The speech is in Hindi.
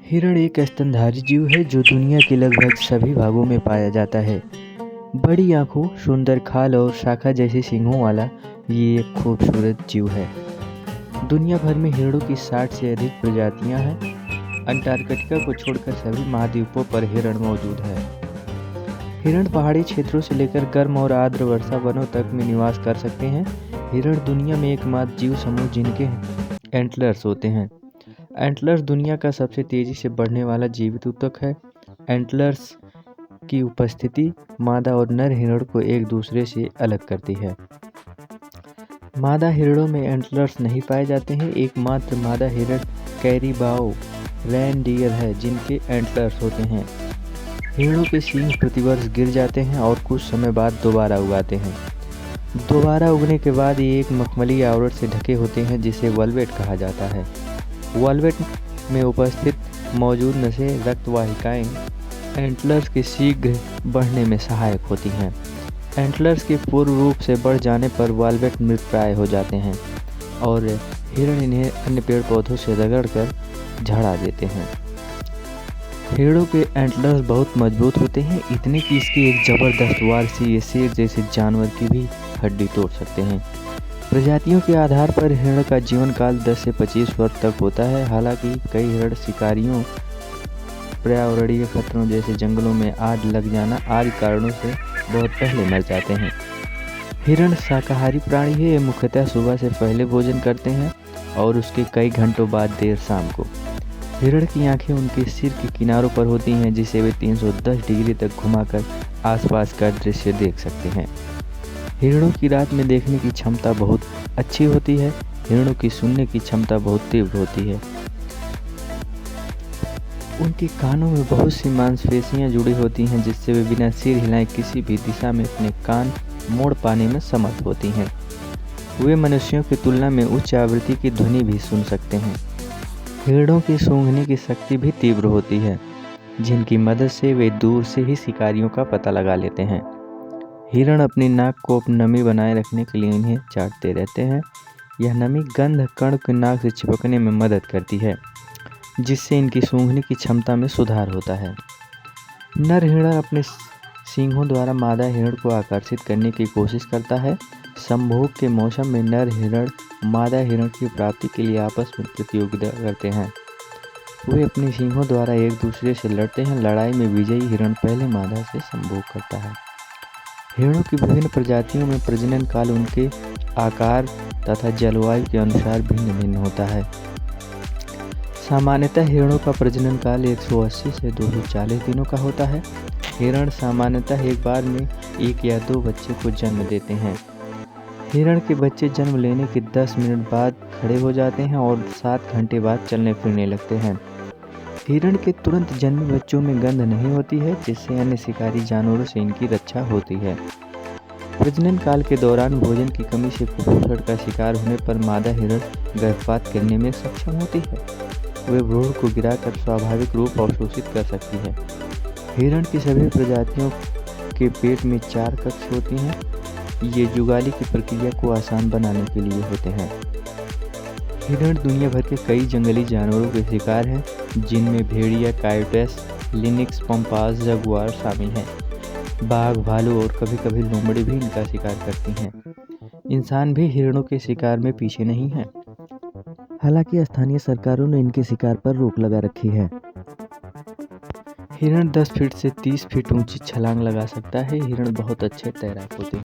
हिरण एक स्तनधारी जीव है जो दुनिया के लगभग सभी भागों में पाया जाता है। बड़ी आंखों, सुंदर खाल और शाखा जैसे सींगों वाला ये एक खूबसूरत जीव है। दुनिया भर में हिरणों की 60 से अधिक प्रजातियां हैं। अंटार्कटिका को छोड़कर सभी महाद्वीपों पर हिरण मौजूद है। हिरण पहाड़ी क्षेत्रों से लेकर गर्म और आर्द्र वर्षा वनों तक में निवास कर सकते हैं। हिरण दुनिया में एकमात्र जीव समूह जिनके एंटलर्स होते हैं। एंटलर्स दुनिया का सबसे तेजी से बढ़ने वाला जीवित ऊतक है। एंटलर्स की उपस्थिति मादा और नर हिरण को एक दूसरे से अलग करती है। मादा हिरणों में एंटलर्स नहीं पाए जाते हैं। एकमात्र मादा हिरण कैरिबाओ रेनडियर है जिनके एंटलर्स होते हैं। हिरणों के सींग प्रतिवर्ष गिर जाते हैं और कुछ समय बाद दोबारा उगाते हैं। दोबारा उगने के बाद ये एक मखमली आवरण से ढके होते हैं जिसे वल्वेट कहा जाता है। वल्वेट में उपस्थित मौजूद नसें रक्तवाहिकाएं एंटलर्स के शीघ्र बढ़ने में सहायक होती हैं। एंटलर्स के पूर्ण रूप से बढ़ जाने पर वल्वेट मृतप्राय हो जाते हैं और हिरण इन्हें अन्य पेड़ पौधों से रगड़कर झड़ा देते हैं। हिरणों के एंटलर्स बहुत मजबूत होते हैं, इतने कि इसकी एक जबरदस्त वार से ये शेर जैसे जानवर की भी हड्डी तोड़ सकते हैं। प्रजातियों के आधार पर हिरण का जीवन काल 10 से 25 वर्ष तक होता है। हालांकि कई हिरण शिकारियों, पर्यावरणीय खतरों जैसे जंगलों में आग लग जाना आदि कारणों से बहुत पहले मर जाते हैं। हिरण शाकाहारी प्राणी है। ये मुख्यतः सुबह से पहले भोजन करते हैं और उसके कई घंटों बाद देर शाम को। हिरण की आंखें उनके सिर के किनारों पर होती हैं जिसे वे 310 डिग्री तक घुमाकर आसपास का दृश्य देख सकते हैं। हिरणों की रात में देखने की क्षमता बहुत अच्छी होती है। हिरणों की सुनने की क्षमता बहुत तीव्र होती है। उनके कानों में बहुत सी मांसपेशियां जुड़ी होती हैं जिससे वे बिना सिर हिलाए किसी भी दिशा में अपने कान मोड़ पाने में समर्थ होती हैं। वे मनुष्यों की तुलना में उच्च आवृत्ति की ध्वनि भी सुन सकते हैं। हिरणों की सूंघने की शक्ति भी तीव्र होती है जिनकी मदद से वे दूर से ही शिकारियों का पता लगा लेते हैं। हिरण अपनी नाक को नमी बनाए रखने के लिए इन्हें चाटते रहते हैं। यह नमी गंध कण के नाक से चिपकने में मदद करती है जिससे इनकी सूंघने की क्षमता में सुधार होता है। नर हिरण अपने सींगों द्वारा मादा हिरण को आकर्षित करने की कोशिश करता है। संभोग के मौसम में नर हिरण मादा हिरण की प्राप्ति के लिए आपस में प्रतियोगिता करते हैं। वे अपने सींगों द्वारा एक दूसरे से लड़ते हैं। लड़ाई में विजयी हिरण पहले मादा से संभोग करता है। हिरणों की विभिन्न प्रजातियों में प्रजनन काल उनके आकार तथा जलवायु के अनुसार भिन्न भिन्न होता है। सामान्यतः हिरणों का प्रजनन काल 180 से 240 दिनों का होता है। हिरण सामान्यतः एक बार में 1 या 2 बच्चे को जन्म देते हैं। हिरण के बच्चे जन्म लेने के 10 मिनट बाद खड़े हो जाते हैं और 7 घंटे बाद चलने फिरने लगते हैं। हिरण के तुरंत जन्मे बच्चों में गंध नहीं होती है जिससे अन्य शिकारी जानवरों से इनकी रक्षा होती है। प्रजनन काल के दौरान भोजन की कमी से कुपोषण का शिकार होने पर मादा हिरण गर्भपात करने में सक्षम होती है। वे भ्रूण को गिराकर स्वाभाविक रूप अवशोषित कर सकती है। हिरण की सभी प्रजातियों के पेट में 4 कक्ष होती हैं। ये जुगाली की प्रक्रिया को आसान बनाने के लिए होते हैं। हिरण दुनिया भर के कई जंगली जानवरों के शिकार हैं जिनमें भेड़िया, कायोटस, लिनिक्स, पंपास, जगुआर शामिल हैं। बाघ, भालू और कभी कभी लोमड़ी भी इनका शिकार करती हैं। इंसान भी हिरणों के शिकार में पीछे नहीं है। हालांकि स्थानीय सरकारों ने इनके शिकार पर रोक लगा रखी है। हिरण 10 फीट से 30 फीट ऊंची छलांग लगा सकता है। हिरण बहुत अच्छे तैराक होते हैं।